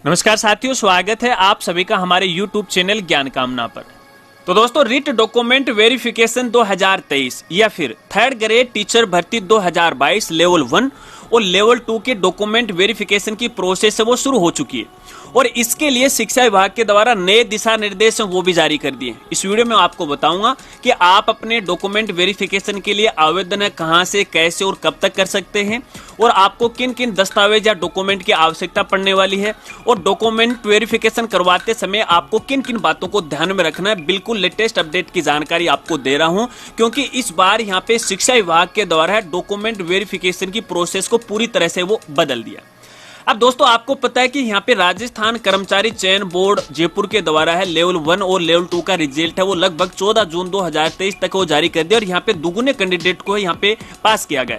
नमस्कार साथियों, स्वागत है आप सभी का हमारे YouTube चैनल ज्ञान कामना पर। तो दोस्तों, रिट डॉक्यूमेंट वेरिफिकेशन 2023 या फिर थर्ड ग्रेड टीचर भर्ती 2022 लेवल 1 और लेवल 2 के डॉक्यूमेंट वेरिफिकेशन की प्रोसेस है वो शुरू हो चुकी है और इसके लिए शिक्षा विभाग के द्वारा नए दिशा निर्देश वो भी जारी कर दिए। इस वीडियो में आपको बताऊंगा कि आप अपने डॉक्यूमेंट वेरिफिकेशन के लिए आवेदन कहां से, कैसे और कब तक कर सकते हैं और आपको किन किन दस्तावेज या डॉक्यूमेंट की आवश्यकता पड़ने वाली है और डॉक्यूमेंट वेरिफिकेशन करवाते समय आपको किन किन बातों को ध्यान में रखना है। बिल्कुल लेटेस्ट अपडेट की जानकारी आपको दे रहा हूं क्योंकि इस बार यहां पे शिक्षा विभाग के द्वारा डॉक्यूमेंट वेरिफिकेशन की प्रोसेस को पूरी तरह से वो बदल दिया। अब दोस्तों, आपको पता है कि यहाँ पे राजस्थान कर्मचारी चयन बोर्ड जयपुर के द्वारा है लेवल 1 और लेवल 2 का रिजल्ट है वो लगभग 14 जून 2023 तक वो जारी कर दिया और यहाँ पे दुगुने कैंडिडेट को यहाँ पे पास किया गया।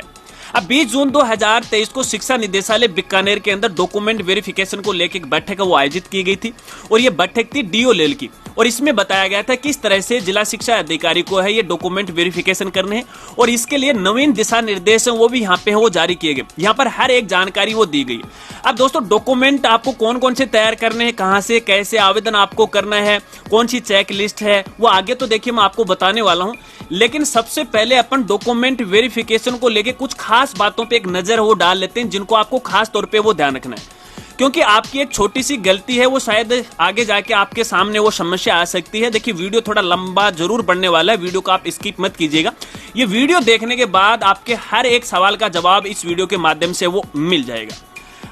अब 20 जून 2023 को शिक्षा निदेशालय बीकानेर के अंदर डॉक्यूमेंट वेरिफिकेशन को लेकर एक बैठक वो आयोजित की गई थी और ये बैठक थी डीओ लेवल की और इसमें बताया गया था किस तरह से जिला शिक्षा अधिकारी को है ये डॉक्यूमेंट वेरिफिकेशन करने हैं और इसके लिए नवीन दिशा निर्देश वो भी यहाँ पे वो जारी किए गए। यहाँ पर हर एक जानकारी वो दी गई। अब दोस्तों, डॉक्यूमेंट आपको कौन कौन से तैयार करने हैं, कहां से कैसे आवेदन आपको करना है, कौन सी चेक लिस्ट है, वो आगे तो देखिए मैं आपको बताने वाला हूं। लेकिन सबसे पहले अपन डॉक्यूमेंट वेरिफिकेशन को लेके कुछ खास बातों पे एक नजर वो डाल लेते हैं जिनको आपको खास तौर पे वो ध्यान रखना है क्योंकि आपकी एक छोटी सी गलती है वो शायद आगे जाके आपके सामने वो समस्या आ सकती है। देखिए, वीडियो थोड़ा लंबा जरूर बढ़ने वाला है, वीडियो को आप स्किप मत कीजिएगा। ये वीडियो देखने के बाद आपके हर एक सवाल का जवाब इस वीडियो के माध्यम से वो मिल जाएगा।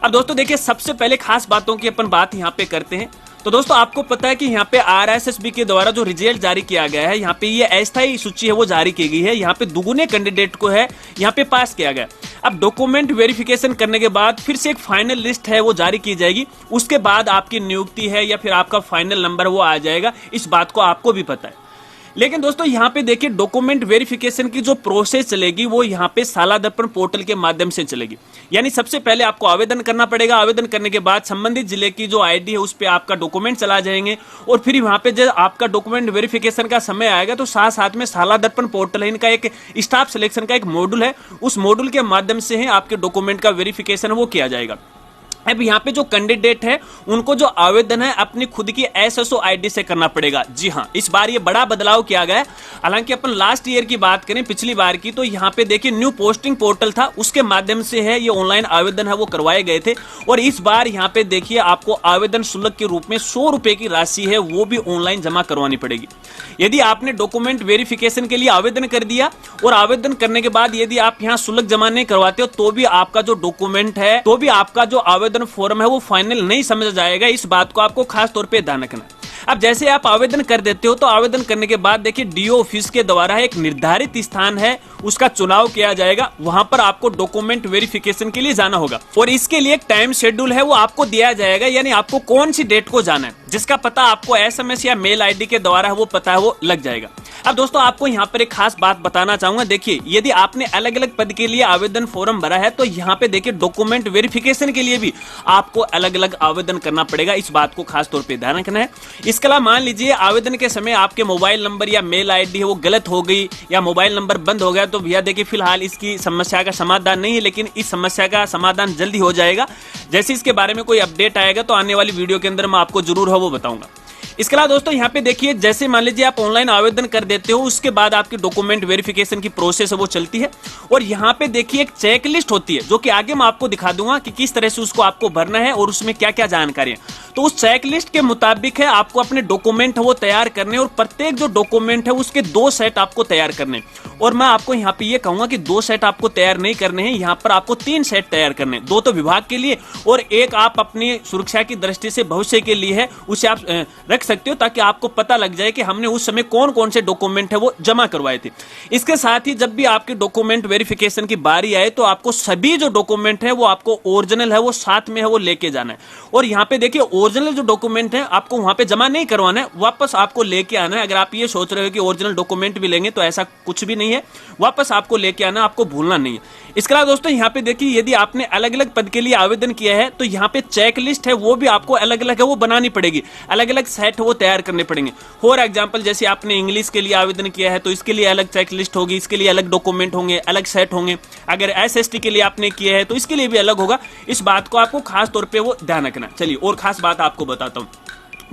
अब दोस्तों देखिए, सबसे पहले खास बातों की अपन बात यहाँ पे करते हैं। तो दोस्तों, आपको पता है कि यहाँ पे RSSB के द्वारा जो रिजल्ट जारी किया गया है, यहाँ पे ये अस्थायी सूची है वो जारी की गई है। यहाँ पे दुगुने कैंडिडेट को है यहाँ पे पास किया गया। अब डॉक्यूमेंट वेरिफिकेशन करने के बाद फिर से एक फाइनल लिस्ट है वो जारी की जाएगी, उसके बाद आपकी नियुक्ति है या फिर आपका फाइनल नंबर वो आ जाएगा। इस बात को आपको भी पता है। लेकिन दोस्तों, यहाँ पे देखिए डॉक्यूमेंट वेरिफिकेशन की जो प्रोसेस चलेगी वो यहाँ पे शाला दर्पण पोर्टल के माध्यम से चलेगी। यानी सबसे पहले आपको आवेदन करना पड़ेगा। आवेदन करने के बाद संबंधित जिले की जो आईडी है उस पे आपका डॉक्यूमेंट चला जाएंगे और फिर वहां पे जब आपका डॉक्यूमेंट वेरिफिकेशन का समय आएगा तो साथ साथ में शाला दर्पण पोर्टल है, इनका एक स्टाफ सिलेक्शन का एक मॉड्यूल है, उस मॉड्यूल के माध्यम से ही आपके डॉक्यूमेंट का वेरिफिकेशन वो किया जाएगा। अब यहाँ पे जो कैंडिडेट है उनको जो आवेदन है अपनी खुद की SSO आईडी से करना पड़ेगा। जी हाँ, इस बार ये बड़ा बदलाव किया गया है। हालांकि अपन लास्ट ईयर की बात करें, पिछली बार की, तो यहाँ पे देखिए न्यू पोस्टिंग पोर्टल था, उसके माध्यम से है ये ऑनलाइन आवेदन है वो करवाए गए थे और इस बार यहाँ पे देखिए आपको आवेदन शुल्क के रूप में 100 रुपए की राशि है वो भी ऑनलाइन जमा करवानी पड़ेगी। यदि आपने डॉक्यूमेंट वेरिफिकेशन के लिए आवेदन कर दिया और आवेदन करने के बाद यदि आप यहाँ शुल्क जमा नहीं करवाते हो तो भी आपका जो डॉक्यूमेंट है, तो भी आपका जो आवेदन फॉर्म है वो फाइनल नहीं समझ जाएगा। इस बात को आपको खास तौर पे ध्यान रखना। अब जैसे आप आवेदन कर देते हो तो आवेदन करने के बाद देखिए डीओ ऑफिस के द्वारा एक निर्धारित स्थान है उसका चुनाव किया जाएगा, वहां पर आपको डॉक्यूमेंट वेरिफिकेशन के लिए जाना होगा और इसके लिए एक टाइम शेड्यूल है वो आपको दिया जाएगा। यानी आपको कौन सी डेट को जाना है जिसका पता आपको SMS या मेल आईडी के द्वारा वो पता है वो लग जाएगा। अब दोस्तों, आपको यहाँ पर एक खास बात बताना चाहूंगा। देखिए, यदि आपने अलग अलग पद के लिए आवेदन फॉर्म भरा है तो यहाँ पे देखिए डॉक्यूमेंट वेरिफिकेशन के लिए भी आपको अलग अलग आवेदन करना पड़ेगा। इस बात को खास तौर पे ध्यान रखना है। इसके अलावा मान लीजिए आवेदन के समय आपके मोबाइल नंबर या मेल आईडी है वो गलत हो गई या मोबाइल नंबर बंद हो गया तो भैया देखिए फिलहाल इसकी समस्या का समाधान नहीं है, लेकिन इस समस्या का समाधान जल्दी हो जाएगा। जैसे इसके बारे में कोई अपडेट आएगा तो आने वाली वीडियो के अंदर मैं आपको जरूर है वो बताऊंगा। इसके अलावा दोस्तों, यहाँ पे देखिए जैसे मान लीजिए आप ऑनलाइन आवेदन कर देते हो, उसके बाद आपकी डॉक्यूमेंट वेरिफिकेशन की प्रोसेस है वो चलती है और यहाँ पे देखिए एक चेक लिस्ट होती है जो कि आगे मैं आपको दिखा दूंगा कि किस तरह से उसको आपको भरना है और उसमें क्या क्या जानकारी है। तो उस चेक लिस्ट के मुताबिक है आपको अपने डॉक्यूमेंट है वो तैयार करने और प्रत्येक जो डॉक्यूमेंट है उसके 2 सेट आपको तैयार करने और मैं आपको यहाँ पे ये कहूंगा कि 2 सेट आपको तैयार नहीं करने हैं, यहाँ पर आपको 3 सेट तैयार करने, 2 तो विभाग के लिए और एक आप अपनी सुरक्षा की दृष्टि से भविष्य के लिए है उसे आप रख सकते हो ताकि आपको पता लग जाए कि हमने उस समय कौन कौन से डॉक्यूमेंट है वो जमा करवाए थे। इसके साथ ही जब भी आपके डॉक्यूमेंट वेरिफिकेशन की बारी आए तो आपको सभी जो डॉक्यूमेंट है वो आपको ओरिजिनल है वो साथ में है वो लेके जाना है और यहाँ पे देखिए ओरिजिनल जो डॉक्यूमेंट है आपको वहां पे जमा नहीं करवाना है, वापस आपको लेके आना है। अगर आप ये सोच रहे हो कि ओरिजिनल डॉक्यूमेंट भी लेंगे, तो ऐसा कुछ भी नहीं है, वापस आपको लेके आना, आपको भूलना नहीं है। इसके अलावा दोस्तों यहाँ पे देखिए, यदि आपने अलग अलग पद के लिए आवेदन किया है तो यहाँ पे चेक लिस्ट है वो भी आपको अलग अलग है वो बनानी पड़ेगी, अलग अलग सेट वो तैयार करने पड़ेंगे। फॉर एग्जाम्पल जैसे आपने इंग्लिश के लिए आवेदन किया है तो इसके लिए अलग चेक लिस्ट होगी, इसके लिए अलग डॉक्यूमेंट होंगे, अलग सेट होंगे। अगर SST के लिए आपने किया है तो इसके लिए भी अलग होगा। इस बात को आपको खास तौर पे वो ध्यान रखना। चलिए और खास बात आपको बताता हूं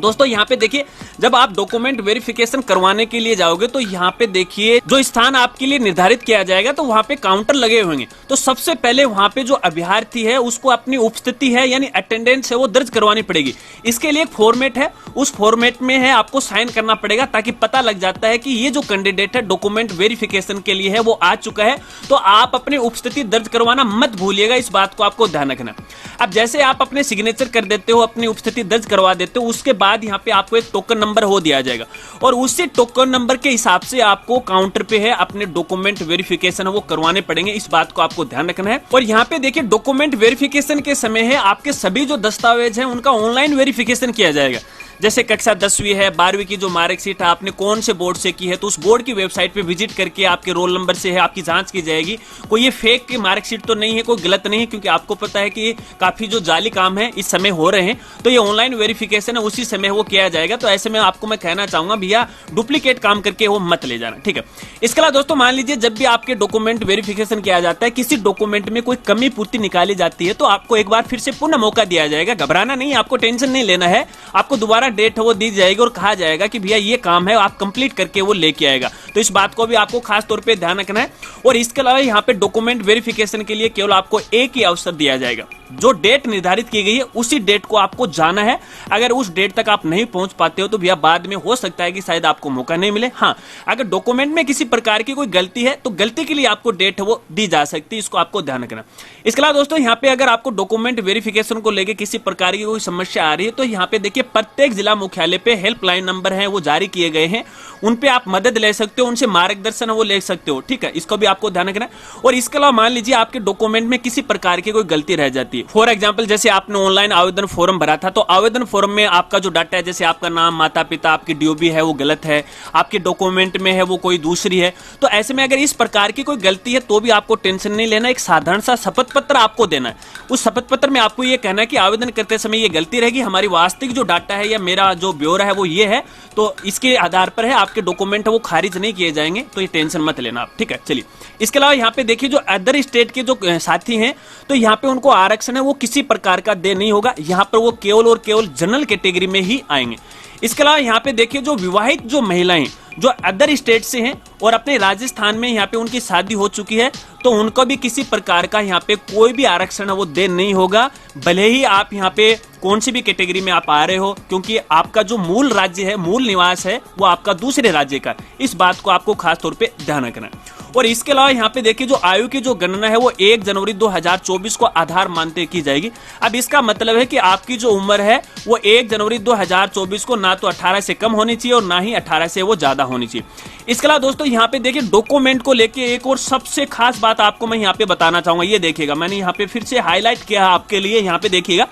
दोस्तों, यहाँ पे देखिए, जब आप डॉक्यूमेंट वेरिफिकेशन करवाने के लिए जाओगे तो यहाँ पे देखिए जो स्थान आपके लिए निर्धारित किया जाएगा तो वहां पे काउंटर लगे होंगे। तो सबसे पहले वहां पे जो अभ्यर्थी है उसको अपनी उपस्थिति है यानी अटेंडेंस है वो दर्ज करवानी पड़ेगी। इसके लिए एक फॉर्मेट है, उस फॉर्मेट में है आपको साइन करना पड़ेगा, ताकि पता लग जाता है कि ये जो कैंडिडेट है डॉक्यूमेंट वेरिफिकेशन के लिए है वो आ चुका है। तो आप अपनी उपस्थिति दर्ज करवाना मत भूलिएगा, इस बात को आपको ध्यान रखना। अब जैसे आप अपने सिग्नेचर कर देते हो, अपनी उपस्थिति दर्ज करवा देते हो, उसके बाद यहाँ पे आपको एक टोकन नंबर हो दिया जाएगा और उसी टोकन नंबर के हिसाब से आपको काउंटर पे है अपने डॉक्यूमेंट वेरिफिकेशन वो करवाने पड़ेंगे। इस बात को आपको ध्यान रखना है। और यहाँ पे देखिए डॉक्यूमेंट वेरिफिकेशन के समय है आपके सभी जो दस्तावेज हैं उनका ऑनलाइन वेरिफिकेशन किया जाएगा। जैसे कक्षा 10वीं है, 12वीं की जो मार्कशीट है आपने कौन से बोर्ड से की है तो उस बोर्ड की वेबसाइट पे विजिट करके आपके रोल नंबर से है आपकी जांच की जाएगी। कोई ये फेक की मार्कशीट तो नहीं है, कोई गलत नहीं है, क्योंकि आपको पता है कि काफी जो जाली काम है इस समय हो रहे हैं। तो ये ऑनलाइन वेरिफिकेशन है उसी समय वो किया जाएगा। तो ऐसे में आपको मैं कहना चाहूंगा भैया डुप्लीकेट काम करके वो मत ले जाना, ठीक है। इसके अलावा दोस्तों मान लीजिए जब भी आपके डॉक्यूमेंट वेरिफिकेशन किया जाता है, किसी डॉक्यूमेंट में कोई कमी पूर्ति निकाली जाती है तो आपको एक बार फिर से पुनः मौका दिया जाएगा। घबराना नहीं, आपको टेंशन नहीं लेना है, आपको दोबारा डेट वो दी जाएगी और कहा जाएगा कि भैया ये काम है आप कंप्लीट करके वो लेके आएगा। तो इस बात को भी आपको खास तौर पे ध्यान रखना है। और इसके अलावा यहाँ पे डॉक्यूमेंट वेरिफिकेशन के लिए केवल आपको एक ही अवसर दिया जाएगा, जो डेट निर्धारित की गई है उसी डेट को आपको जाना है। अगर उस डेट तक आप नहीं पहुंच पाते हो तो भैया बाद में हो सकता है कि शायद आपको मौका नहीं मिले। हाँ, अगर डॉक्यूमेंट में किसी प्रकार की कोई गलती है तो गलती के लिए आपको डेट वो दी जा सकती है, इसको आपको ध्यान रखना। इसके अलावा दोस्तों यहाँ पे अगर आपको डॉक्यूमेंट वेरिफिकेशन को लेकर किसी प्रकार की कोई समस्या आ रही है तो यहाँ पे देखिए प्रत्येक जिला मुख्यालय पे हेल्पलाइन नंबर है वो जारी किए गए हैं, उन पे आप मदद ले सकते हो, उनसे मार्गदर्शन वो ले सकते हो, ठीक है। इसको भी आपको ध्यान रखना है। और इसके अलावा मान लीजिए आपके डॉक्यूमेंट में किसी प्रकार की कोई गलती रह जाती है, फॉर एग्जाम्पल जैसे आपने ऑनलाइन आवेदन फॉर्म भरा था तो आवेदन फॉर्म में आपका जो डाटा है जैसे आपका नाम, माता पिता, आपकी DOB है वो गलत है, आपके डॉक्यूमेंट में है वो कोई दूसरी है। तो ऐसे में अगर इस प्रकार की कोई गलती है तो भी आपको टेंशन नहीं लेना, एक साधारण सा शपथ पत्र आपको देना है। उस शपथ पत्र में आपको ये कहना है कि आवेदन करते समय ये गलती रहेगी, हमारी वास्तविक जो डाटा है या मेरा जो ब्यौरा है वो ये है, तो इसके आधार पर है आपके डॉक्यूमेंट वो खारिज नहीं किए जाएंगे, तो ये टेंशन मत लेना आप, ठीक है। चलिए इसके अलावा यहाँ पे देखिए जो अदर स्टेट के जो साथी हैं तो यहाँ पे उनको आरक्षण है वो किसी प्रकार का दे नहीं होगा, यहाँ पर वो केवल और केवल जनरल कैटेगरी में ही आएंगे। इसके अलावा यहाँ पे देखिए जो विवाहित जो महिलाएं जो अदर स्टेट से हैं और अपने राजस्थान में यहाँ पे उनकी शादी हो चुकी है तो उनको भी किसी प्रकार का यहाँ पे कोई भी आरक्षण वो दे नहीं होगा, भले ही आप यहाँ पे कौन सी भी कैटेगरी में आप आ रहे हो, क्योंकि आपका जो मूल राज्य है, मूल निवास है वो आपका दूसरे राज्य का। इस बात को आपको खास तौर पे ध्यान रखना है। और इसके अलावा यहाँ पे देखिए जो आयु की जो गणना है वो 1 जनवरी 2024 को आधार मानते की जाएगी। अब इसका मतलब है कि आपकी जो उम्र है वो 1 जनवरी 2024 को ना तो 18 से कम होनी चाहिए और ना ही 18 से वो ज्यादा होनी चाहिए। इसके अलावा दोस्तों यहाँ पे देखिए डॉक्यूमेंट को लेके एक और सबसे खास बात आपको मैं यहाँ पे बताना चाहूंगा, ये देखिएगा मैंने यहाँ पे फिर से हाईलाइट किया आपके लिए। यहाँ पे देखिएगा,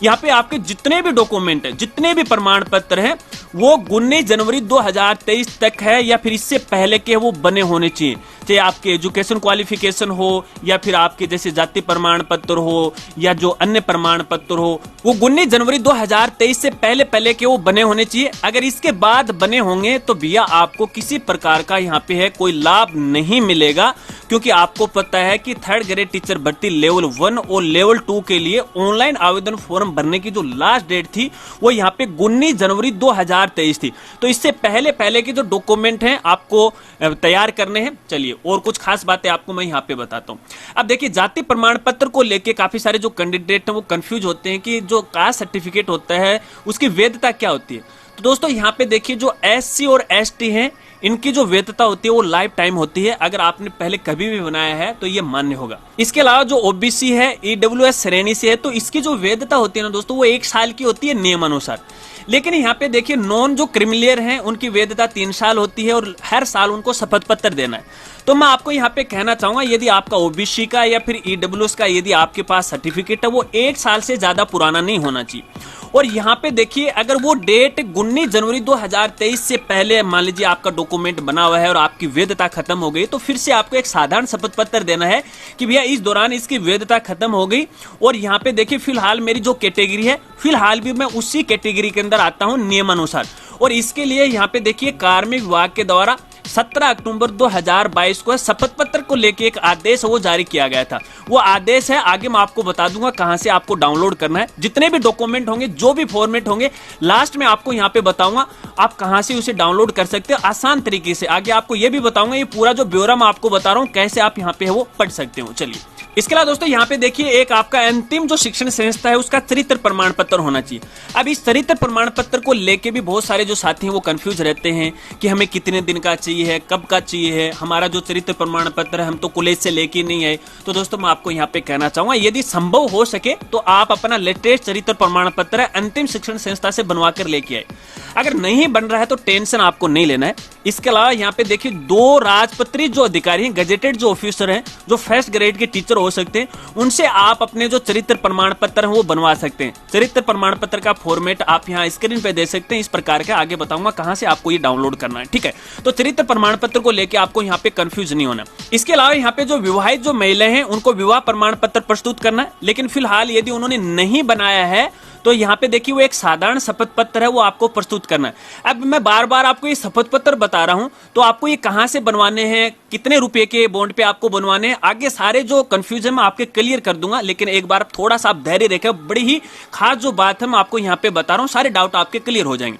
यहाँ पे आपके जितने भी डॉक्यूमेंट है, जितने भी प्रमाण पत्र हैं वो 19 जनवरी 2023 तक है या फिर इससे पहले के वो बने होने चाहिए, चाहे आपके एजुकेशन क्वालिफिकेशन हो या फिर आपके जैसे जाति प्रमाण पत्र हो या जो अन्य प्रमाण पत्र हो, वो 19 जनवरी 2023 से पहले पहले के वो बने होने चाहिए। अगर इसके बाद बने होंगे तो भैया आपको किसी प्रकार का यहाँ पे है कोई लाभ नहीं मिलेगा, क्योंकि आपको पता है कि 3rd ग्रेड टीचर भर्ती लेवल 1 और लेवल 2 के लिए ऑनलाइन आवेदन फॉर्म भरने की जो लास्ट डेट थी वो यहाँ पे 19 जनवरी 2023 थी। तो इससे पहले पहले के जो डॉक्यूमेंट हैं आपको तैयार करने हैं। चलिए और कुछ खास बातें आपको मैं यहाँ पे बताता हूँ। अब देखिए जाति प्रमाण पत्र को लेके काफी सारे जो कैंडिडेट हैं वो कंफ्यूज होते हैं कि जो कास्ट सर्टिफिकेट होता है उसकी वैधता क्या होती है। तो दोस्तों यहाँ पे देखिए जो SC और ST हैं इनकी जो वैधता होती है वो लाइफ टाइम होती है, अगर आपने पहले कभी भी बनाया है तो ये मान्य होगा। इसके अलावा जो OBC है EWS श्रेणी से है तो इसकी जो वैधता होती है ना दोस्तों वो 1 साल की होती है नियमानुसार। लेकिन यहाँ पे देखिए नॉन जो क्रिमिलियर हैं उनकी वैधता 3 साल होती है और हर साल उनको शपथ पत्र देना है। तो मैं आपको यहाँ पे कहना चाहूंगा यदि आपका OBC का या फिर EWS का यदि आपके पास सर्टिफिकेट है वो 1 साल से ज्यादा पुराना नहीं होना चाहिए। और यहाँ पे देखिए अगर वो डेट 19 जनवरी 2023 से पहले मान लीजिए आपका डॉक्यूमेंट बना हुआ है और आपकी वैधता खत्म हो गई, तो फिर से आपको एक साधारण शपथ पत्र देना है कि भैया इस दौरान इसकी वैधता खत्म हो गई। और यहाँ पे देखिए फिलहाल मेरी जो कैटेगरी है, फिलहाल भी मैं उसी कैटेगरी के अंदर आता हूँ नियमानुसार। और इसके लिए यहाँ पे देखिए कार्मिक विभाग के द्वारा 17 अक्टूबर 2022 को शपथ पत्र को लेके एक आदेश वो जारी किया गया था। वो आदेश है, आगे मैं आपको बता दूंगा कहां से आपको डाउनलोड करना है। जितने भी डॉक्यूमेंट होंगे, जो भी फॉर्मेट होंगे, लास्ट में आपको यहां पे बताऊंगा आप कहां से उसे डाउनलोड कर सकते हो आसान तरीके से। आगे आपको ये भी बताऊंगा, ये पूरा जो ब्यौरा मैं आपको बता रहा हूं कैसे आप यहां पे वो पढ़ सकते हो। चलिए इसके अलावा दोस्तों यहाँ पे देखिए एक आपका अंतिम जो शिक्षण संस्था है उसका चरित्र प्रमाण पत्र होना चाहिए। अब इस चरित्र प्रमाण पत्र को लेके भी बहुत सारे जो साथी हैं वो कंफ्यूज रहते हैं कि हमें कितने दिन का चाहिए है, कब का चाहिए है, हमारा जो चरित्र प्रमाण पत्र है हम तो कॉलेज से लेके नहीं आए। तो दोस्तों मैं आपको यहाँ पे कहना चाहूंगा यदि संभव हो सके तो आप अपना लेटेस्ट चरित्र प्रमाण पत्र अंतिम शिक्षण संस्था से बनवा कर लेके आए। अगर नहीं बन रहा है तो टेंशन आपको नहीं लेना है। इसके अलावा यहाँ पे देखिए 2 राजपत्रित जो अधिकारी हैं, गजेटेड जो ऑफिसर हैं, जो फर्स्ट ग्रेड के टीचर हो सकते हैं, उनसे आप अपने जो चरित्र प्रमाण पत्र हैं वो बनवा सकते हैं। चरित्र प्रमाण पत्र का फॉर्मेट आप यहाँ स्क्रीन पे दे सकते हैं इस प्रकार का। आगे बताऊंगा कहां से आपको ये डाउनलोड करना है, ठीक है। तो चरित्र प्रमाण पत्र को लेके आपको यहाँ पे कंफ्यूज नहीं होना। इसके अलावा यहाँ पे जो विवाहित जो महिलाएं हैं उनको विवाह प्रमाण पत्र प्रस्तुत करना है, लेकिन फिलहाल यदि उन्होंने नहीं बनाया है तो यहाँ पे देखिए वो एक साधारण शपथ पत्र है, वो आपको प्रस्तुत करना है। अब मैं बार बार आपको ये शपथ पत्र बता रहा हूं, तो आपको ये कहां से बनवाने हैं, कितने रुपए के बॉन्ड पे आपको बनवाने हैं, आगे सारे जो कंफ्यूजन मैं आपके क्लियर कर दूंगा। लेकिन एक बार थोड़ा सा आप धैर्य रखें, बड़ी ही खास जो बात है मैं आपको यहाँ पे बता रहा हूँ, सारे डाउट आपके क्लियर हो जाएंगे।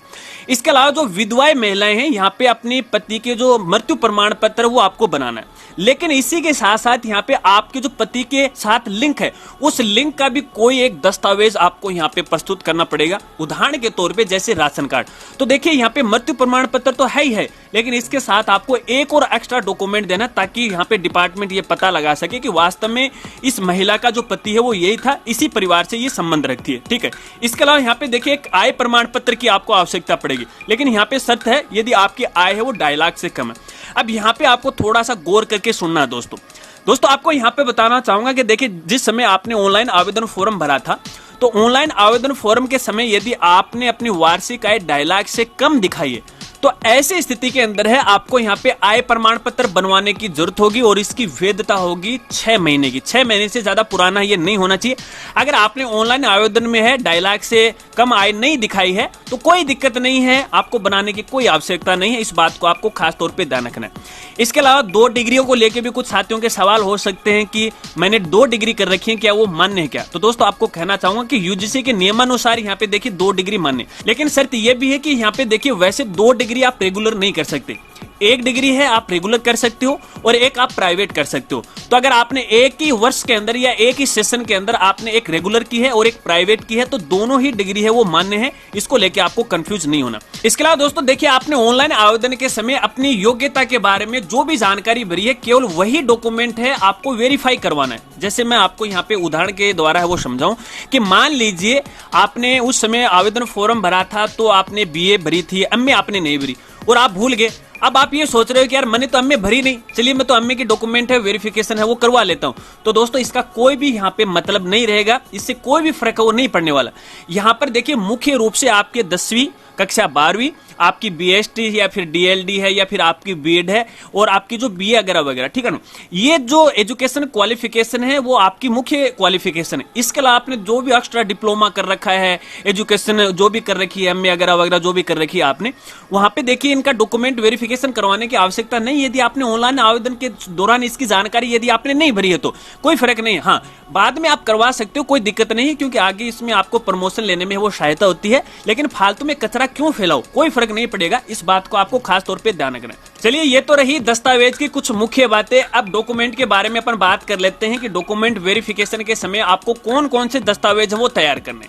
इसके अलावा जो विधवाएं महिलाएं हैं, यहाँ पे अपने पति के जो मृत्यु प्रमाण पत्र वो आपको बनाना है, लेकिन इसी के साथ साथ यहाँ पे आपके जो पति के साथ लिंक है उस लिंक का भी कोई एक दस्तावेज आपको यहाँ पे प्रस्तुत करना पड़ेगा। उदाहरण के तौर पे जैसे राशन कार्ड। तो देखिए यहाँ पे मृत्यु प्रमाण पत्र तो है ही है, लेकिन इसके साथ आपको एक और एक्स्ट्रा डॉक्यूमेंट देना ताकि यहाँ पे डिपार्टमेंट ये पता लगा सके कि वास्तव में इस महिला का जो पति है वो यही था, इसी परिवार से ये संबंध रखती है, ठीक है। इसके अलावा यहाँ पे देखिए एक आय प्रमाण पत्र की आपको आवश्यकता पड़ेगी, लेकिन यहाँ पे शर्त है यदि आपकी आय है वो 2.5 लाख से कम है। अब यहाँ पे आपको थोड़ा सा गौर करके सुनना है दोस्तों आपको यहाँ पे बताना चाहूंगा कि देखिए जिस समय आपने ऑनलाइन आवेदन फॉर्म भरा था, तो ऑनलाइन आवेदन फॉर्म के समय यदि आपने अपनी वार्षिक आय 2.5 लाख से कम दिखाई है तो ऐसी स्थिति के अंदर है आपको यहाँ पे आय प्रमाण पत्र बनवाने की जरूरत होगी और इसकी वैधता होगी 6 महीने की। 6 महीने से ज्यादा पुराना ये नहीं होना चाहिए। अगर आपने ऑनलाइन आवेदन में है 2.5 लाख से कम आय नहीं दिखाई है तो कोई दिक्कत नहीं है, आपको बनाने की कोई आवश्यकता नहीं है। इस बात को आपको खास तौर पर ध्यान रखना है। इसके अलावा 2 डिग्रियों को लेकर भी कुछ साथियों के सवाल हो सकते हैं कि मैंने 2 डिग्री कर रखी है, क्या वो मान्य है क्या? तो दोस्तों आपको कहना चाहूंगा कि यूजीसी के नियमानुसार यहाँ पे देखिए 2 डिग्री मान्य, लेकिन शर्त यह भी है कि यहाँ पे देखिए वैसे 2 डिग्री आप रेगुलर नहीं कर सकते। 1 डिग्री है आप रेगुलर कर सकते हो और 1 आप प्राइवेट कर सकते हो। तो अगर आपने एक ही वर्ष के अंदर या एक ही सेशन के अंदर आपने 1 रेगुलर की है और 1 प्राइवेट की है तो दोनों ही डिग्री है वो मान्य है। इसको लेके आपको कंफ्यूज नहीं होना। इसके अलावा दोस्तों देखिए आपने ऑनलाइन आवेदन के समय अपनी योग्यता के बारे में जो भी जानकारी भरी है केवल वही डॉक्यूमेंट है आपको वेरीफाई करवाना है। जैसे मैं आपको यहाँ पे उदाहरण के द्वारा है वो समझाऊं कि मान लीजिए आपने उस समय आवेदन फॉर्म भरा था तो आपने बीए भरी थी, एमए आपने नहीं भरी और आप भूल गए। अब आप ये सोच रहे हो कि यार मैंने तो एमए भरी नहीं, चलिए मैं तो एमए की डॉक्यूमेंट है वेरिफिकेशन है वो करवा लेता हूं। तो दोस्तों इसका कोई भी यहाँ पे मतलब नहीं रहेगा, इससे कोई भी फर्क वो नहीं पड़ने वाला। यहाँ पर देखिए मुख्य रूप से आपके 10वीं कक्षा 12वीं आपकी बीएसटी या फिर डीएलडी है या फिर आपकी बीएड है और आपकी जो बीए वगैरह वगैरह, ठीक है ना, ये जो एजुकेशन क्वालिफिकेशन है वो आपकी मुख्य क्वालिफिकेशन है। इसके अलावा आपने जो भी एक्स्ट्रा डिप्लोमा कर रखा है, एजुकेशन जो भी कर रखी है, एमए वगैरह वगैरह जो भी कर रखी है आपने, वहां पे देखिए इनका डॉक्यूमेंट वेरिफिकेशन करवाने की आवश्यकता नहीं। यदि आपने ऑनलाइन आवेदन के दौरान इसकी जानकारी यदि आपने नहीं भरी है तो कोई फर्क नहीं है। हाँ, बाद में आप करवा सकते हो, कोई दिक्कत नहीं, क्योंकि आगे इसमें आपको प्रमोशन लेने में वो सहायता होती है। लेकिन फालतू में कचरा क्यों फैलाओ, कोई फर्क नहीं पड़ेगा। इस बात को आपको खास तौर पे ध्यान रखना है। चलिए ये तो रही दस्तावेज की कुछ मुख्य बातें। अब डॉक्यूमेंट के बारे में अपन बात कर लेते हैं कि डॉक्यूमेंट वेरिफिकेशन के समय आपको कौन कौन से दस्तावेज है वो तैयार करने।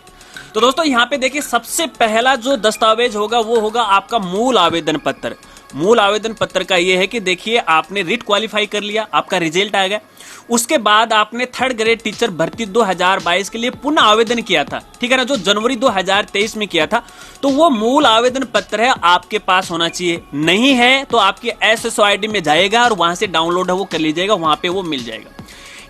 तो दोस्तों यहाँ पे देखिए सबसे पहला जो दस्तावेज होगा वो होगा आपका मूल आवेदन पत्र। मूल आवेदन पत्र का ये है कि देखिए आपने रिट क्वालिफाई कर लिया, आपका रिजल्ट आ गया, उसके बाद आपने 3rd ग्रेड टीचर भर्ती 2022 के लिए पुनः आवेदन किया था, ठीक है ना, जो जनवरी 2023 में किया था। तो वो मूल आवेदन पत्र है आपके पास होना चाहिए। नहीं है तो आपकी SSOID में जाएगा और वहां से डाउनलोड है वो कर लीजिएगा, वहां पे वो मिल जाएगा।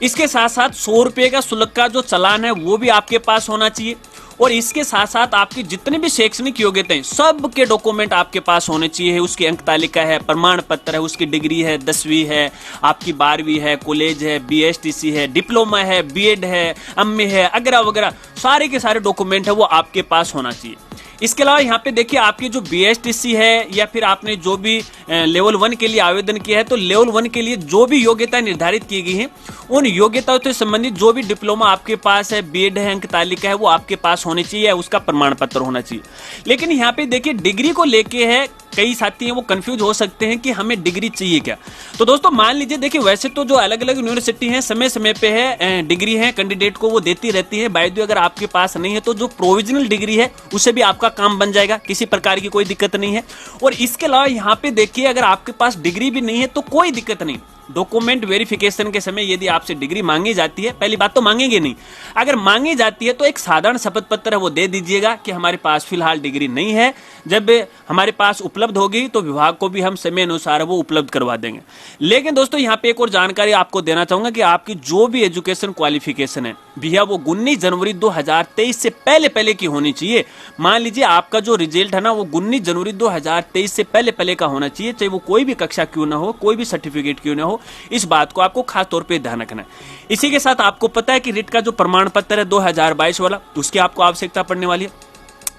इसके साथ साथ 100 रुपए का शुल्क का जो चालान है वो भी आपके पास होना चाहिए और इसके साथ साथ आपकी जितने भी शैक्षणिक योग्यता हैं सब के डॉक्यूमेंट आपके पास होने चाहिए। उसकी अंक तालिका है, प्रमाण पत्र है, उसकी डिग्री है, 10वीं है, आपकी 12वीं है, कॉलेज है, BSTC है, डिप्लोमा है, B.Ed है, MA है, वगैरह वगैरह सारे के सारे डॉक्यूमेंट है वो आपके पास होना चाहिए। इसके अलावा यहाँ पे देखिए आपकी जो BSTC है या फिर आपने जो भी लेवल 1 के लिए आवेदन किया है, तो लेवल 1 के लिए जो भी योग्यता निर्धारित की गई है उन योग्यताओं से संबंधित जो भी डिप्लोमा आपके पास है, B.Ed है, अंक तालिका है, वो आपके पास होनी चाहिए, उसका प्रमाण पत्र होना चाहिए। लेकिन यहाँ पे देखिए डिग्री को लेके है, कई साथी हैं वो कंफ्यूज हो सकते हैं कि हमें डिग्री चाहिए क्या। तो दोस्तों मान लीजिए देखिए वैसे तो जो अलग अलग यूनिवर्सिटी हैं समय समय पे है डिग्री है कैंडिडेट को वो देती रहती है। बाय द वे अगर आपके पास नहीं है तो जो प्रोविजनल डिग्री है उससे भी आपका काम बन जाएगा, किसी प्रकार की कोई दिक्कत नहीं है। और इसके अलावा यहाँ पे देखिए अगर आपके पास डिग्री भी नहीं है तो कोई दिक्कत नहीं, डॉक्यूमेंट वेरिफिकेशन के समय यदि आपसे डिग्री मांगी जाती है, पहली बात तो मांगेंगे नहीं, अगर मांगी जाती है तो एक साधारण शपथ पत्र है वो दे दीजिएगा कि हमारे पास फिलहाल डिग्री नहीं है, जब हमारे पास उपलब्ध होगी तो विभाग को भी हम समय अनुसार वो उपलब्ध करवा देंगे। लेकिन दोस्तों यहाँ पे एक और जानकारी आपको देना चाहूंगा कि आपकी जो भी एजुकेशन क्वालिफिकेशन है भैया वो 19 जनवरी 2023 से पहले पहले की होनी चाहिए। मान लीजिए आपका जो रिजल्ट है ना वो 19 जनवरी 2023 से पहले पहले का होना चाहिए, चाहे वो कोई भी कक्षा क्यों ना हो, कोई भी सर्टिफिकेट क्यों ना हो, इस बात को आपको खास तौर पे ध्यान रखना है। इसी के साथ आपको पता है कि रिट का जो प्रमाण पत्र है 2022 वाला, उसकी आपको आवश्यकता पड़ने वाली है।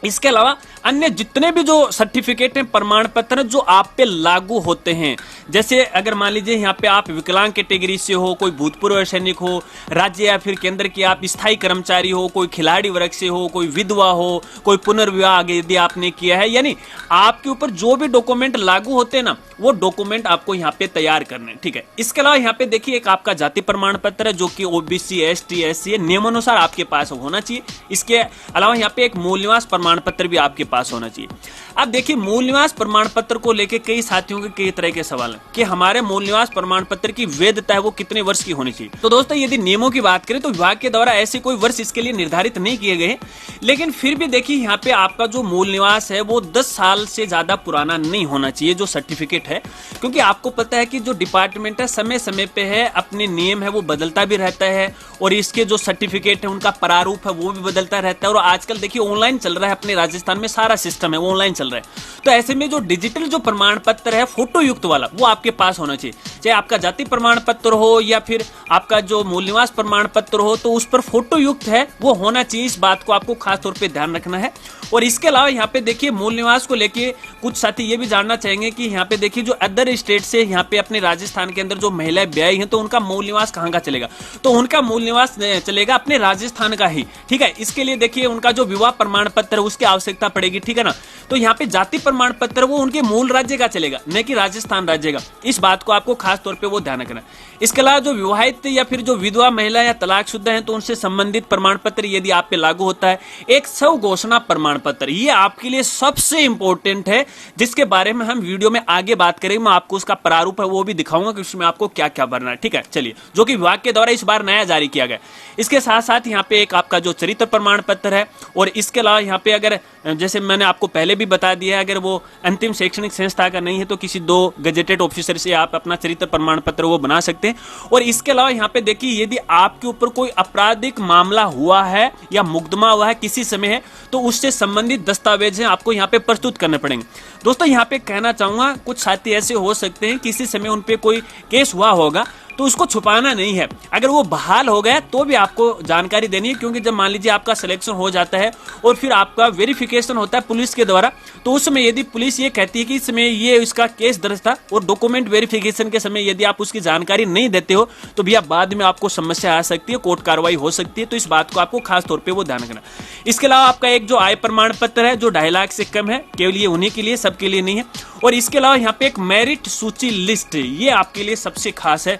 इसके अलावा अन्य जितने भी जो सर्टिफिकेट हैं, प्रमाण पत्र जो आप पे लागू होते हैं, जैसे अगर मान लीजिए यहाँ पे आप विकलांग कैटेगरी से हो, कोई भूतपूर्व सैनिक हो, राज्य या फिर केंद्र के आप स्थायी कर्मचारी हो, कोई खिलाड़ी वर्ग से हो, कोई विधवा हो, कोई पुनर्विवाह यदि आपने किया है, यानी आपके ऊपर जो भी डॉक्यूमेंट लागू होते हैं ना वो डॉक्यूमेंट आपको यहाँ पे तैयार करने हैं, ठीक है। इसके अलावा यहाँ पे देखिए एक आपका जाति प्रमाण पत्र है जो कि OBC ST SC नियमानुसार आपके पास होना चाहिए। इसके अलावा यहाँ पे एक मूल निवास प्रमाण पत्र भी आपके पास होना चाहिए। अब देखिए मूल निवास प्रमाण पत्र को लेकर कई साथियों के कई तरह के सवाल हैं कि हमारे मूल निवास प्रमाण पत्र की वैधता है वो कितने वर्ष की होनी चाहिए। तो दोस्तों यदि नियमों की बात करें तो विभाग के द्वारा ऐसे कोई वर्ष इसके लिए निर्धारित नहीं किए गए, लेकिन फिर भी देखिए यहाँ पे आपका जो मूल निवास है वो 10 साल से ज्यादा पुराना नहीं होना चाहिए जो सर्टिफिकेट है, क्योंकि आपको पता है कि जो डिपार्टमेंट है समय समय पे है अपने नियम है वो बदलता भी रहता है और इसके जो सर्टिफिकेट है उनका प्रारूप है वो भी बदलता रहता है। और आजकल देखिए ऑनलाइन चल रहा है, अपने राजस्थान में सारा सिस्टम है वो ऑनलाइन चल रहा है। तो ऐसे में जो डिजिटल जो प्रमाण पत्र है फोटो युक्त वाला वो आपके पास होना चाहिए, चाहे आपका जाति प्रमाण पत्र हो या फिर आपका जो मूल निवास प्रमाण पत्र हो, तो उस पर फोटो युक्त है वो होना चाहिए। इस बात को आपको खास तौर पे ध्यान रखना है। और इसके अलावा यहाँ पे देखिए मूल निवास को लेके कुछ साथी ये भी जानना चाहेंगे कि यहाँ पे देखिए जो अदर स्टेट से यहाँ पे अपने राजस्थान के अंदर जो महिलाएं ब्याही हैं तो उनका मूल निवास कहाँ का चलेगा, तो उनका मूल निवास चलेगा अपने राजस्थान का ही, ठीक है। इसके लिए देखिए उनका जो विवाह प्रमाण पत्र है उसकी आवश्यकता पड़ेगी, ठीक है ना। तो यहाँ पे जाति प्रमाण पत्र वो उनके मूल राज्य का चलेगा, न कि राजस्थान राज्य का। इस बात को आपको खास तौर पे वो ध्यान रखना है। इसके अलावा जो विवाहित या फिर जो विधवा महिला या तलाकशुदा है तो उनसे संबंधित प्रमाण पत्र यदि आप पे लागू होता है। एक स्व घोषणा प्रमाण पत्र, ये आपके लिए सबसे इंपॉर्टेंट है, जिसके बारे में हम वीडियो में आगे बात करेंगे। मैं आपको उसका प्रारूप है वो भी दिखाऊंगा कि उसमें आपको क्या क्या भरना है, ठीक है। चलिए, जो कि विभाग के द्वारा इस बार नया जारी किया गया। इसके साथ साथ यहाँ पे एक आपका जो चरित्र प्रमाण पत्र है, और इसके अलावा यहाँ पे अगर जैसे मैंने आपको पहले भी बता दिया है, अगर वो अंतिम शैक्षणिक संस्था का नहीं है तो किसी 2 गजेटेड ऑफिसर से आप अपना चरित्र प्रमाण पत्र वो बना सकते हैं। और इसके अलावा यहाँ पे देखिए यदि आपके ऊपर कोई आपराधिक मामला हुआ है या मुकदमा हुआ है किसी समय है तो उससे संबंधित दस्तावेज हैं आपको यहाँ पे प्रस्तुत करने पड़ेंगे। दोस्तों यहाँ पे कहना चाहूंगा कुछ साथी ऐसे हो सकते हैं किसी समय उन पे कोई केस हुआ होगा तो उसको छुपाना नहीं है, अगर वो बहाल हो गया तो भी आपको जानकारी देनी है। क्योंकि जब मान लीजिए आपका सिलेक्शन हो जाता है और फिर आपका वेरिफिकेशन होता है पुलिस के द्वारा, तो उस समय यदि पुलिस ये कहती है कि इस समय ये इसका केस दर्ज था और डॉक्यूमेंट वेरिफिकेशन के समय यदि आप उसकी जानकारी नहीं देते हो तो भैया बाद में आपको समस्या आ सकती है, कोर्ट कार्रवाई हो सकती है। तो इस बात को आपको खास तौर पर वो ध्यान रखना। इसके अलावा आपका एक जो आय प्रमाण पत्र है जो 2.5 लाख से कम है, केवल ये उन्हीं के लिए, सबके लिए नहीं है। और इसके अलावा यहाँ पे एक मेरिट सूची लिस्ट, ये आपके लिए सबसे खास है।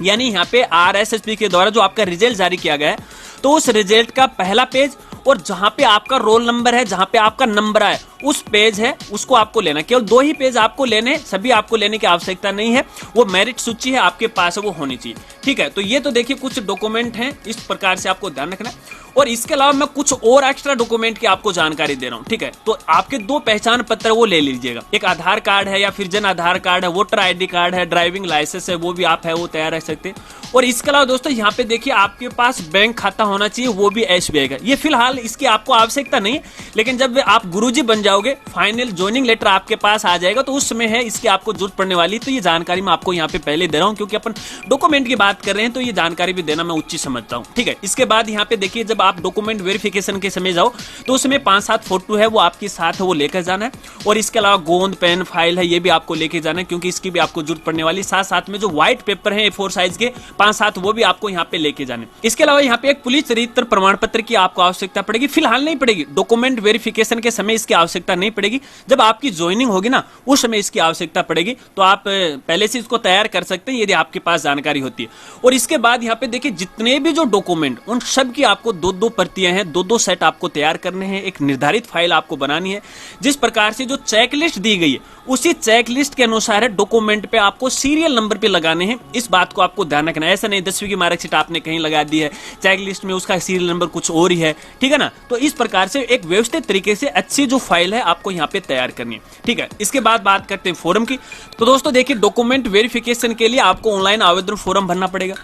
यानी यहाँ पे RSSB के द्वारा जो आपका रिजल्ट जारी किया गया है तो उस रिजल्ट का पहला पेज और जहां पे आपका रोल नंबर है, जहां पे आपका नंबर आए उस पेज है उसको आपको लेना, केवल 2 ही पेज आपको लेने, सभी आपको लेने की आवश्यकता नहीं है। वो मेरिट सूची है आपके पास, वो होनी चाहिए। ठीक है, तो ये तो देखिए कुछ डॉक्यूमेंट हैं, इस प्रकार से आपको ध्यान रखना है। और इसके अलावा मैं कुछ और एक्स्ट्रा डॉक्यूमेंट की आपको जानकारी दे रहा हूं। ठीक है, तो आपके 2 पहचान पत्र वो ले लीजिएगा, एक आधार कार्ड है या फिर जन आधार कार्ड है, वोटर आईडी कार्ड है, ड्राइविंग लाइसेंस है, वो भी आप है वो तैयार रख सकते हैं। और इसके अलावा दोस्तों यहाँ पे देखिए आपके पास बैंक खाता होना चाहिए, वो भी एसबीआई का। ये फिलहाल इसकी आपको आवश्यकता नहीं है, लेकिन जब आप गुरुजी बन जाओगे, फाइनल ज्वाइनिंग लेटर आपके पास आ जाएगा, तो उस समय है इसकी आपको जरूरत पड़ने वाली। तो ये जानकारी मैं आपको यहाँ पे पहले दे रहा हूँ, क्योंकि अपन डॉक्यूमेंट की बात कर रहे हैं, तो ये जानकारी भी देना मैं उचित समझता हूँ। ठीक है, इसके बाद यहाँ पे देखिए जब आप डॉक्यूमेंट वेरिफिकेशन के समय जाओ, तो उसमें 5-7 फोटो है वो आपके साथ है, वो लेकर जाना है। और इसके अलावा गोंद, पेन, फाइल है, ये भी आपको लेके जाना है, क्योंकि इसकी भी आपको जरूरत पड़ने वाली। साथ में जो व्हाइट पेपर है A4 साइज के 5-7, वो भी आपको यहाँ पे लेके जाने। इसके अलावा यहाँ पे एक पुलिस चरित्र प्रमाण पत्र की आपको आवश्यकता पड़ेगी, फिलहाल नहीं पड़ेगी, डॉक्यूमेंट वेरिफिकेशन के समय इसकी आवश्यकता नहीं पड़ेगी। जब आपकी ज्वाइनिंग होगी ना, उस समय इसकी आवश्यकता पड़ेगी, तो आप पहले से इसको तैयार कर सकते हैं यदि आपके पास जानकारी होती है। और इसके बाद यहाँ पे देखिए जितने भी जो डॉक्यूमेंट, उन सब की आपको 2-2 प्रतियां हैं, 2-2 सेट आपको तैयार करने हैं। एक निर्धारित फाइल आपको बनानी है, जिस प्रकार से जो चेकलिस्ट दी गई है उसी चेकलिस्ट के अनुसार है डॉक्यूमेंट पे आपको सीरियल नंबर पे लगाने हैं। इस बात को आपको ध्यान रखना है, ऐसा नहीं 10वीं की मार्कशीट आपने कहीं लगा दी है, चेकलिस्ट में उसका सीरियल नंबर कुछ और ही है। ठीक है ना, तो इस प्रकार से एक व्यवस्थित तरीके से अच्छी जो फाइल है आपको यहाँ पे तैयार करनी है। ठीक है, इसके बाद बात करते हैं फॉर्म की। तो दोस्तों देखिए डॉक्यूमेंट वेरिफिकेशन के लिए आपको ऑनलाइन आवेदन फॉर्म भरना पड़ेगा।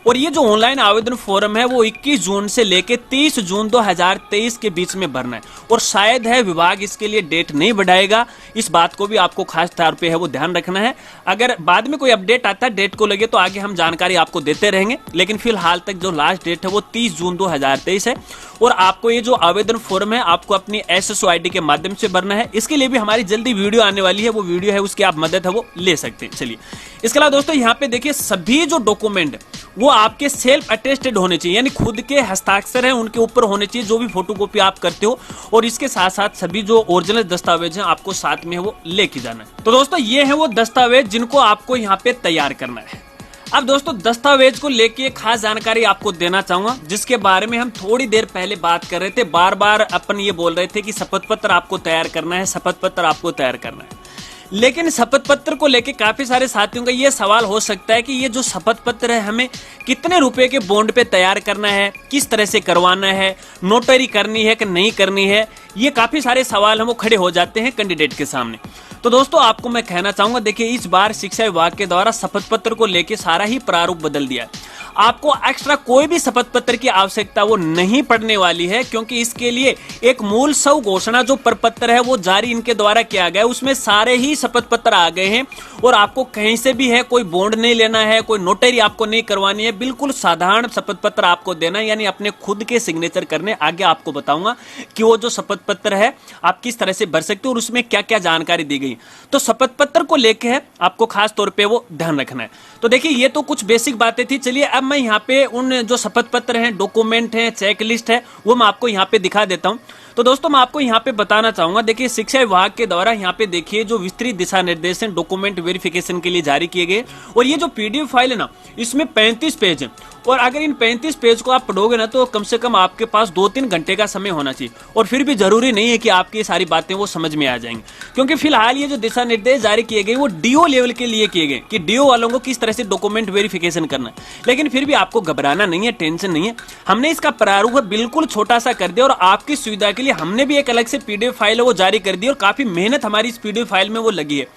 और ये जो ऑनलाइन आवेदन फॉर्म है वो 21 जून से लेके 30 जून 2023 के बीच में भरना है। और शायद है विभाग इसके लिए डेट नहीं बढ़ाएगा, इस बात को भी आपको खास तौर पे है वो ध्यान रखना है। अगर बाद में कोई अपडेट आता है डेट को लगे तो आगे हम जानकारी आपको देते रहेंगे, लेकिन फिलहाल तक जो लास्ट डेट है वो 30 जून 2023 है। और आपको ये जो आवेदन फॉर्म है आपको अपनी SSO ID के माध्यम से भरना है। इसके लिए भी हमारी जल्दी वीडियो आने वाली है, वो वीडियो है उसकी आप मदद है वो ले सकते हैं। चलिए, इसके अलावा दोस्तों यहाँ पे देखिए सभी जो डॉक्यूमेंट वो आपके सेल्फ अटेस्टेड होने चाहिए, यानी खुद के हस्ताक्षर हैं उनके ऊपर होने चाहिए, जो भी फोटोकॉपी आप करते हो। और इसके साथ साथ सभी जो ओरिजिनल दस्तावेज हैं आपको साथ में है वो लेके जाना है। तो दोस्तों ये है वो दस्तावेज जिनको आपको यहाँ पे तैयार करना है। अब दोस्तों दस्तावेज को लेके खास जानकारी आपको देना चाहूंगा, जिसके बारे में हम थोड़ी देर पहले बात कर रहे थे। बार बार अपन ये बोल रहे थे कि शपथ पत्र आपको तैयार करना है, शपथ पत्र आपको तैयार करना है। लेकिन शपथ पत्र को लेके काफी सारे साथियों का ये सवाल हो सकता है कि ये जो शपथ पत्र है हमें कितने रुपए के बॉन्ड पे तैयार करना है, किस तरह से करवाना है, नोटरी करनी है कि नहीं करनी है, ये काफी सारे सवाल हम वो खड़े हो जाते हैं कैंडिडेट के सामने। तो दोस्तों आपको मैं कहना चाहूंगा, देखिए इस बार शिक्षा विभाग के द्वारा शपथ पत्र को लेके सारा ही प्रारूप बदल दिया है। आपको एक्स्ट्रा कोई भी शपथ पत्र की आवश्यकता वो नहीं पड़ने वाली है, क्योंकि इसके लिए एक मूल स्व घोषणा जो प्रपत्र है वो जारी इनके द्वारा किया गया है, उसमें सारे ही शपथ पत्र आ गए हैं। और आपको कहीं से भी है कोई बॉन्ड नहीं लेना है, कोई नोटरी आपको नहीं करवानी है, बिल्कुल साधारण शपथ पत्र आपको देना है, यानी अपने खुद के सिग्नेचर करने। आगे आपको बताऊंगा कि वो जो शपथ पत्र है आप किस तरह से भर सकते हो और उसमें क्या क्या जानकारी दी गई। तो शपथ पत्र को लेकर है आपको खास तौर पे वो ध्यान रखना है। तो देखिए ये तो कुछ बेसिक बातें थी। चलिए अब मैं यहाँ पे उन जो शपथ पत्र हैं, डॉक्यूमेंट हैं, चेकलिस्ट है, वो मैं आपको यहाँ पे दिखा देता हूँ। तो दोस्तों मैं आपको यहाँ पे बताना चाहूंगा, देखिए शिक्षा विभाग के द्वारा यहाँ पे देखिए जो विस्तृत दिशा निर्देश हैं डॉक्यूमेंट वेरिफिकेशन के लिए जारी किए गए। और ये जो PDF फाइल है ना, इसमें 35 पेज है। और अगर इन 35 पेज को आप पढ़ोगे ना तो कम से कम आपके पास 2-3 घंटे का समय होना चाहिए। और फिर भी जरूरी नहीं है कि आपकी सारी बातें वो समझ में आ जाएंगी, क्योंकि फिलहाल ये जो दिशा निर्देश जारी किए गए वो DO लेवल के लिए किए गए कि DO वालों को किस तरह से डॉक्यूमेंट वेरिफिकेशन करना है। लेकिन फिर भी आपको घबराना नहीं है, टेंशन नहीं है। हमने इसका प्रारूप बिल्कुल छोटा सा कर दिया और आपकी सुविधा के लिए हमने भी एक अलग से PDF फाइल है वो जारी कर दी। और काफी मेहनत हमारी इस PDF फाइल में वो लगी है।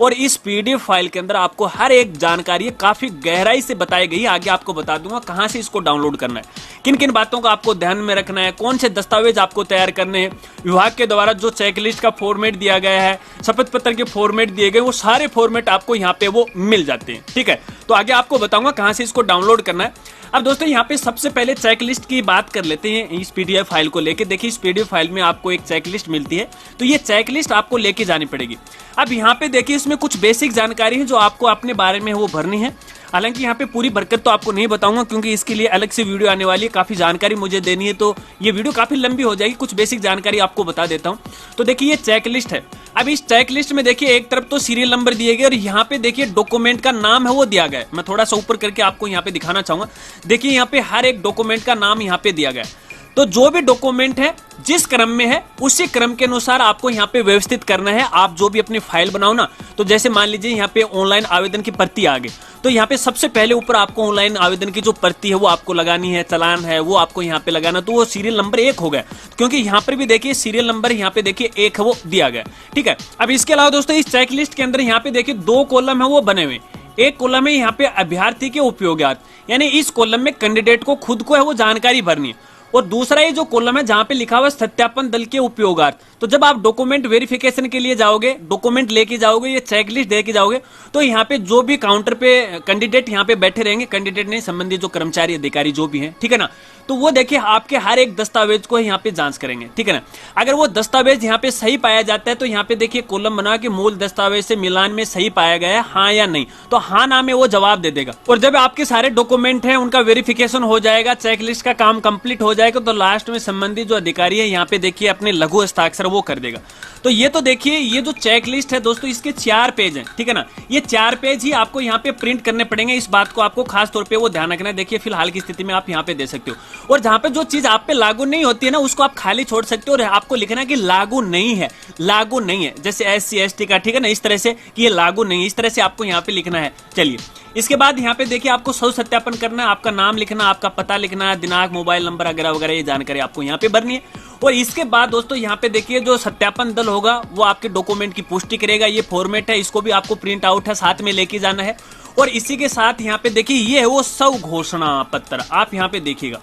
और इस PDF फाइल के अंदर आपको हर एक जानकारी काफी गहराई से बताई गई है। आगे आपको बता दूंगा कहां से इसको डाउनलोड करना है, किन किन बातों को आपको ध्यान में रखना है, कौन से दस्तावेज आपको तैयार करने हैं, विभाग के द्वारा जो चेकलिस्ट का फॉर्मेट दिया गया है, शपथ पत्र के फॉर्मेट दिए गए, वो सारे फॉर्मेट आपको यहाँ पे वो मिल जाते हैं। ठीक है, तो आगे आपको बताऊंगा कहां से इसको डाउनलोड करना है। अब दोस्तों यहाँ पे सबसे पहले चेकलिस्ट की बात कर लेते हैं इस PDF फाइल को लेके। देखिए इस PDF फाइल में आपको एक चेकलिस्ट मिलती है, तो ये चेकलिस्ट आपको लेके जानी पड़ेगी। अब यहाँ पे देखिए इसमें कुछ बेसिक जानकारी है जो आपको अपने बारे में वो भरनी है। हालांकि यहाँ पे पूरी बरकत तो आपको नहीं बताऊंगा, क्योंकि इसके लिए अलग से वीडियो आने वाली है, काफी जानकारी मुझे देनी है, तो ये वीडियो काफी लंबी हो जाएगी। कुछ बेसिक जानकारी आपको बता देता हूँ। तो देखिए ये चेकलिस्ट है। अब इस चेकलिस्ट में देखिए एक तरफ तो सीरियल नंबर दिए गए और यहाँ पे देखिए डॉक्यूमेंट का नाम है वो दिया गया है। मैं थोड़ा सा ऊपर करके आपको यहाँ पे दिखाना चाहूंगा। देखिए यहाँ पे हर एक डॉक्यूमेंट का नाम यहाँ पे दिया गया है। तो जो भी डॉक्यूमेंट है जिस क्रम में है उसी क्रम के अनुसार आपको यहाँ पे व्यवस्थित करना है। आप जो भी अपनी फाइल बनाओ ना, तो जैसे मान लीजिए यहाँ पे ऑनलाइन आवेदन की प्रति आ गई, तो यहाँ पे सबसे पहले ऊपर आपको ऑनलाइन आवेदन की जो प्रति है वो आपको लगानी है, चालान है वो आपको यहाँ पे लगाना, तो वो सीरियल नंबर 1 हो गया, क्योंकि यहाँ पर भी देखिए सीरियल नंबर यहाँ पे देखिए 1 है वो दिया गया। ठीक है, अब इसके अलावा दोस्तों इस चेकलिस्ट के अंदर यहाँ पे देखिए 2 कॉलम है वो बने हुए। एक कॉलम है यहाँ पे अभ्यर्थी के उपयोगात, यानी इस कॉलम में कैंडिडेट को खुद को है वो जानकारी भरनी है, और दूसरा ये जो कॉलम है जहां पे लिखा हुआ सत्यापन दल के उपयोगार्थ। तो जब आप डॉक्यूमेंट वेरिफिकेशन के लिए जाओगे, डॉक्यूमेंट लेके जाओगे, ये चेकलिस्ट देके जाओगे, तो यहाँ पे जो भी काउंटर पे कैंडिडेट यहाँ पे बैठे रहेंगे, कैंडिडेट नहीं संबंधित जो कर्मचारी अधिकारी जो भी हैं, ठीक है ना, तो वो देखिए आपके हर एक दस्तावेज को यहाँ पे जांच करेंगे। ठीक है ना, अगर वो दस्तावेज यहाँ पे सही पाया जाता है तो यहाँ पे देखिए कॉलम बना के मूल दस्तावेज से मिलान में सही पाया गया है हाँ या नहीं, तो हाँ ना में वो जवाब दे देगा। और जब आपके सारे डॉक्यूमेंट हैं उनका वेरिफिकेशन हो जाएगा, चेकलिस्ट का काम कंप्लीट हो जाएगा, तो लास्ट में संबंधित जो अधिकारी है यहाँ पे देखिए अपने लघु हस्ताक्षर वो कर देगा। तो ये तो देखिए ये जो चेकलिस्ट है दोस्तों इसके 4 पेज हैं। ठीक है ना, ये 4 पेज ही आपको यहाँ पे प्रिंट करने पड़ेंगे, इस बात को आपको खास तौर पे वो ध्यान रखना है। देखिए फिलहाल की स्थिति में आप यहाँ पे दे सकते हो, और जहां पे जो चीज आप पे लागू नहीं होती है ना उसको आप खाली छोड़ सकते हो, और आपको लिखना है कि लागू नहीं है, लागू नहीं है, जैसे SC ST का, ठीक है ना, इस तरह से कि ये लागू नहीं है, इस तरह से आपको यहाँ पे लिखना है। चलिए इसके बाद यहाँ पे देखिए आपको सौ सत्यापन करना है, आपका नाम लिखना, आपका पता लिखना है, दिनांक, मोबाइल नंबर वगैरह वगैरह ये जानकारी आपको यहाँ पे भरनी है। और इसके बाद दोस्तों यहाँ पे देखिए जो सत्यापन दल होगा वो आपके डॉक्यूमेंट की पुष्टि करेगा। ये फॉर्मेट है, इसको भी आपको प्रिंट आउट है साथ में लेके जाना है। और इसी के साथ यहाँ पे देखिए ये है वो स्व घोषणा पत्र, आप यहाँ पे देखिएगा।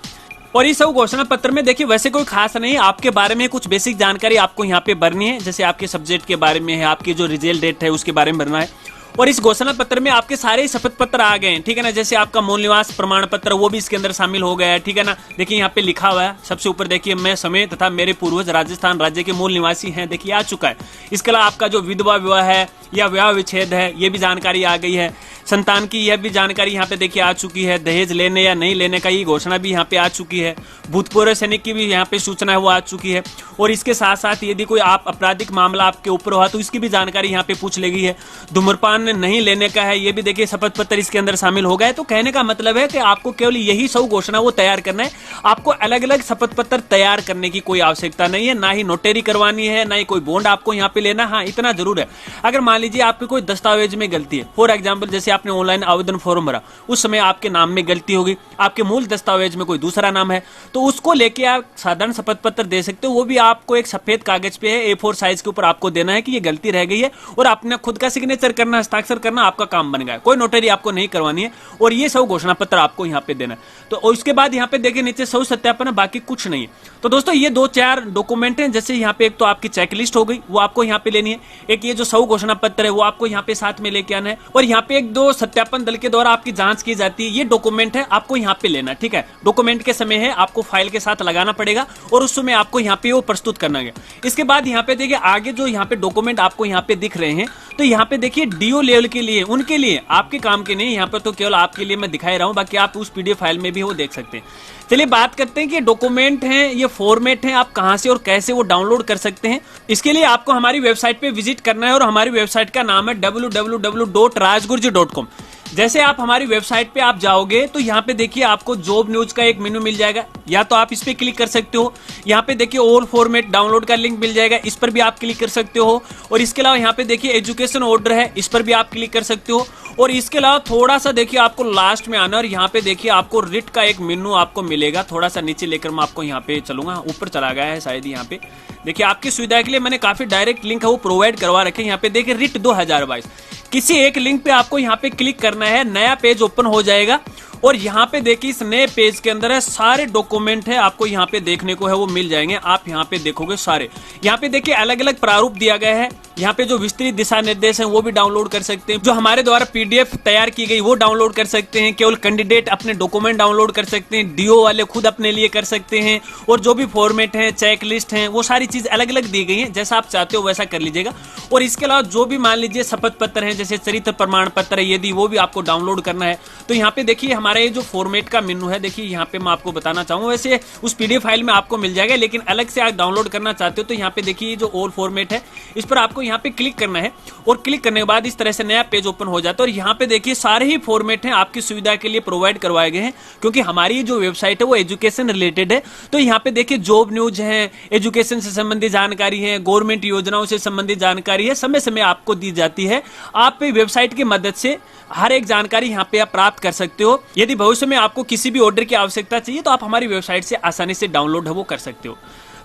और इस स्व घोषणा पत्र में देखिए वैसे कोई खास नहीं, आपके बारे में कुछ बेसिक जानकारी आपको यहाँ पे भरनी है, जैसे आपके सब्जेक्ट के बारे में है, आपकी जो रिजल्ट डेट है उसके बारे में भरना है। और इस घोषणा पत्र में आपके सारे शपथ पत्र आ गए हैं। ठीक है ना, जैसे आपका मूल निवास प्रमाण पत्र वो भी इसके अंदर शामिल हो गया है। ठीक है ना, देखिए यहाँ पे लिखा हुआ है सबसे ऊपर देखिए मैं समय तथा मेरे पूर्वज राजस्थान राज्य के मूल निवासी हैं, देखिए आ चुका है। इसके अलावा आपका जो विधवा विवाह है या विवाह विच्छेद है ये भी जानकारी आ गई है। संतान की यह भी जानकारी यहाँ पे देखिए आ चुकी है। दहेज लेने या नहीं लेने का ये घोषणा भी यहाँ पे आ चुकी है। भूतपूर्व सैनिक की भी यहाँ पे सूचना है वो आ चुकी है। और इसके साथ साथ यदि कोई आप आपराधिक मामला आपके ऊपर हुआ तो इसकी भी जानकारी यहाँ पे पूछ लेगी है। धूम्रपान नहीं लेने का है ये भी देखिए शपथ पत्र इसके अंदर शामिल हो गया है। तो कहने का मतलब है कि आपको केवल यही स्व घोषणा वो तैयार करना है, आपको अलग अलग शपथ पत्र तैयार करने की कोई आवश्यकता नहीं है, ना ही नोटरी करवानी है, ना ही कोई बॉन्ड आपको यहाँ पे लेना। हाँ इतना जरूर है, अगर मान लीजिए आपके कोई दस्तावेज में गलती है, फॉर एग्जाम्पल जैसे आपने ऑनलाइन आवेदन फॉर्म भरा उस समय आपके नाम में गलती होगी, आपके मूल दस्तावेज में कोई दूसरा नाम है, तो उसको लेके आप साधारण शपथ पत्र दे सकते हो। वो भी आपको एक सफेद कागज पे है A4 साइज के ऊपर आपको देना है कि ये गलती रह गई है और आपने खुद का सिग्नेचर करना, हस्ताक्षर करना, आपका काम बन गया, कोई नोटरी आपको नहीं करवानी है। और ये सब घोषणा पत्र आपको यहाँ पे देना है। तो उसके बाद यहाँ पे देखिए नीचे सौ सत्यापन है, बाकी कुछ नहीं है। तो दोस्तों ये 2-4 डॉक्यूमेंट हैं, जैसे यहाँ पे एक तो आपकी चेकलिस्ट हो गई वो आपको यहाँ पे लेनी है, एक ये जो सौ घोषणा पत्र है वो आपको यहाँ पे साथ में लेके आना है, और यहाँ पे 1-2 सत्यापन दल के द्वारा आपकी जांच की जाती है, ये डॉक्यूमेंट है आपको यहाँ पे लेना। ठीक है, डॉक्यूमेंट के समय है आपको फाइल के साथ लगाना पड़ेगा और उस समय आपको यहाँ पे वो प्रस्तुत करना है। इसके बाद यहाँ पे देखिए आगे जो यहाँ पे डॉक्यूमेंट आपको यहाँ पे दिख रहे हैं, तो यहाँ पे देखिए डीओ लेवल के लिए, उनके लिए, आपके काम के नहीं, यहाँ पर तो केवल आपके लिए मैं दिखाई रहा हूँ, बाकी आप उस पीडीएफ फाइल में भी वो देख सकते हैं। चलिए बात करते हैं कि डॉक्यूमेंट हैं, ये फॉर्मेट है, आप कहां से और कैसे वो डाउनलोड कर सकते हैं। इसके लिए आपको हमारी वेबसाइट पे विजिट करना है और हमारी वेबसाइट का नाम है www.rajgurji.com। जैसे आप हमारी वेबसाइट पे आप जाओगे तो यहाँ पे देखिए आपको जॉब न्यूज का एक मेनू मिल जाएगा, या तो आप इस पे क्लिक कर सकते हो। यहाँ पे देखिए ऑल फॉर्मेट डाउनलोड का लिंक मिल जाएगा, इस पर भी आप क्लिक कर सकते हो। और इसके अलावा यहाँ पे देखिए एजुकेशन ऑर्डर है, इस पर भी आप क्लिक कर सकते हो। और इसके अलावा थोड़ा सा देखिए आपको लास्ट में आना, और यहाँ पे देखिए आपको रिट का एक मेनू आपको मिलेगा, थोड़ा सा नीचे लेकर मैं आपको यहाँ पे चलूंगा, ऊपर चला गया है शायद। यहाँ पे देखिए आपकी सुविधा के लिए मैंने काफी डायरेक्ट लिंक है वो प्रोवाइड करवा रखे। यहाँ पे देखिए रिट 2022, किसी एक लिंक पे आपको यहाँ पे क्लिक करना है, नया पेज ओपन हो जाएगा। और यहाँ पे देखिए इस नए पेज के अंदर है सारे डॉक्यूमेंट है आपको यहाँ पे देखने को है वो मिल जाएंगे। आप यहाँ पे देखोगे सारे, यहाँ पे देखिए अलग अलग प्रारूप दिया गया है। यहाँ पे जो विस्तृत दिशा निर्देश हैं वो भी डाउनलोड कर सकते हैं, जो हमारे द्वारा पीडीएफ तैयार की गई वो डाउनलोड कर सकते हैं, केवल कैंडिडेट अपने डॉक्यूमेंट डाउनलोड कर सकते हैं, डीओ वाले खुद अपने लिए कर सकते हैं। और जो भी फॉर्मेट है, चेक लिस्ट है, वो सारी चीज अलग अलग दी गई है, जैसा आप चाहते हो वैसा कर लीजिएगा। और इसके अलावा जो भी मान लीजिए शपथ पत्र है, जैसे चरित्र प्रमाण पत्र है, यदि वो भी आपको डाउनलोड करना है तो यहाँ पे देखिए हमारा ये जो फॉर्मेट का मेनू है, देखिए यहाँ पे मैं आपको बताना चाहूंगा, वैसे उस पीडीएफ फाइल में आपको मिल जाएगा, लेकिन अलग से आप डाउनलोड करना चाहते हो तो यहाँ पे देखिए जो ऑल फॉर्मेट है इस पर आपको आपको यहाँ पे क्लिक करना है और क्लिक करने के बाद इस तरह से नया पेज ओपन हो जाता है। और यहाँ पे देखिए सारे ही फॉर्मेट हैं आपकी सुविधा के लिए प्रोवाइड करवाए गए हैं, क्योंकि हमारी जो वेबसाइट है वो एजुकेशन रिलेटेड है। तो यहाँ पे देखिए जॉब न्यूज है, एजुकेशन से संबंधित जानकारी है, गवर्नमेंट योजनाओं से संबंधित जानकारी है, समय समय आपको दी जाती है। आप वेबसाइट की मदद से हर एक जानकारी यहाँ पे आप प्राप्त कर सकते हो। यदि भविष्य में आपको किसी भी ऑर्डर की आवश्यकता चाहिए तो आप हमारी वेबसाइट से आसानी से डाउनलोड है वो कर सकते हो।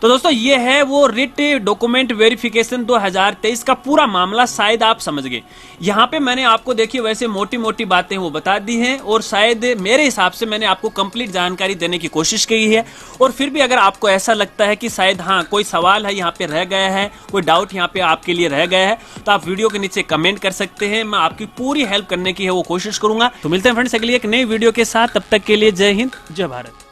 तो दोस्तों ये है वो रिट डॉक्यूमेंट वेरिफिकेशन 2023 का पूरा मामला, शायद आप समझ गए। यहाँ पे मैंने आपको देखिए वैसे मोटी मोटी बातें वो बता दी हैं और शायद मेरे हिसाब से मैंने आपको कंप्लीट जानकारी देने की कोशिश की है। और फिर भी अगर आपको ऐसा लगता है कि शायद हाँ कोई सवाल है यहाँ पे रह गया है, कोई डाउट यहाँ पे आपके लिए रह गया है, तो आप वीडियो के नीचे कमेंट कर सकते हैं। मैं आपकी पूरी हेल्प करने की है वो कोशिश करूंगा। तो मिलते हैं फ्रेंड्स अगली एक नई वीडियो के साथ, तब तक के लिए जय हिंद जय भारत।